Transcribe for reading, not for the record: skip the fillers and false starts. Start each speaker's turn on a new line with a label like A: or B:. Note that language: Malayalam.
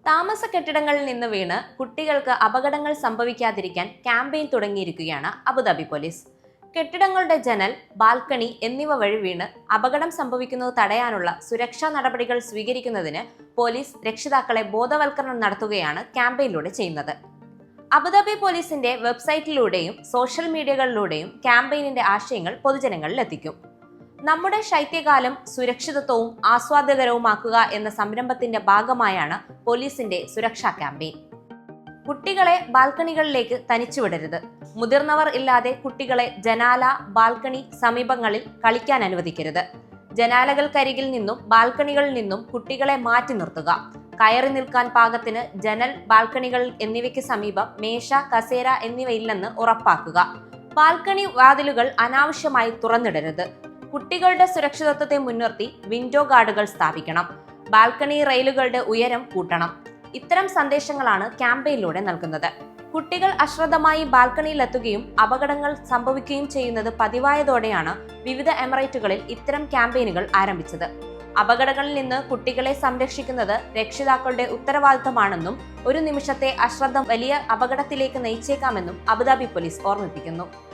A: താമസ കെട്ടിടങ്ങളിൽ നിന്ന് വീണ് കുട്ടികൾക്ക് അപകടങ്ങൾ സംഭവിക്കാതിരിക്കാൻ ക്യാമ്പയിൻ തുടങ്ങിയിരിക്കുകയാണ് അബുദാബി പോലീസ്. കെട്ടിടങ്ങളുടെ ജനൽ, ബാൽക്കണി എന്നിവ വഴി വീണ് അപകടം സംഭവിക്കുന്നത് തടയാനുള്ള സുരക്ഷാ നടപടികൾ സ്വീകരിക്കുന്നതിന് പോലീസ് രക്ഷിതാക്കളെ ബോധവൽക്കരണം നടത്തുകയാണ് ക്യാമ്പയിനിലൂടെ ചെയ്യുന്നത്. അബുദാബി പോലീസിന്റെ വെബ്സൈറ്റിലൂടെയും സോഷ്യൽ മീഡിയകളിലൂടെയും ക്യാമ്പയിനിന്റെ ആശയങ്ങൾ പൊതുജനങ്ങളിൽ എത്തിക്കും. നമ്മുടെ ശൈത്യകാലം സുരക്ഷിതത്വവും ആസ്വാദ്യകരവുമാക്കുക എന്ന സംരംഭത്തിന്റെ ഭാഗമായാണ് പോലീസിന്റെ സുരക്ഷാ ക്യാമ്പയിൻ. കുട്ടികളെ ബാൽക്കണികളിലേക്ക് തനിച്ചുവിടരുത്. മുതിർന്നവർ ഇല്ലാതെ കുട്ടികളെ ജനാല, ബാൽക്കണി സമീപങ്ങളിൽ കളിക്കാൻ അനുവദിക്കരുത്. ജനാലകൾക്കരികിൽ നിന്നും ബാൽക്കണികളിൽ നിന്നും കുട്ടികളെ മാറ്റി നിർത്തുക. കയറി നിൽക്കാൻ പാകത്തിന് ജനൽ, ബാൽക്കണികൾ എന്നിവയ്ക്ക് സമീപം മേശ, കസേര എന്നിവയില്ലെന്ന് ഉറപ്പാക്കുക. ബാൽക്കണി വാതിലുകൾ അനാവശ്യമായി തുറന്നിടരുത്. കുട്ടികളുടെ സുരക്ഷിതത്വത്തെ മുൻനിർത്തി വിൻഡോ ഗാർഡുകൾ സ്ഥാപിക്കണം. ബാൽക്കണി റെയിലുകളുടെ ഉയരം കൂട്ടണം. ഇത്തരം സന്ദേശങ്ങളാണ് ക്യാമ്പയിനിലൂടെ നൽകുന്നത്. കുട്ടികൾ അശ്രദ്ധമായി ബാൽക്കണിയിലെത്തുകയും അപകടങ്ങൾ സംഭവിക്കുകയും ചെയ്യുന്നത് പതിവായതോടെയാണ് വിവിധ എമിറേറ്റുകളിൽ ഇത്തരം ക്യാമ്പയിനുകൾ ആരംഭിച്ചത്. അപകടങ്ങളിൽ നിന്ന് കുട്ടികളെ സംരക്ഷിക്കുന്നത് രക്ഷിതാക്കളുടെ ഉത്തരവാദിത്തമാണെന്നും ഒരു നിമിഷത്തെ അശ്രദ്ധ വലിയ അപകടത്തിലേക്ക് നയിച്ചേക്കാമെന്നും അബുദാബി പോലീസ് ഓർമ്മിപ്പിക്കുന്നു.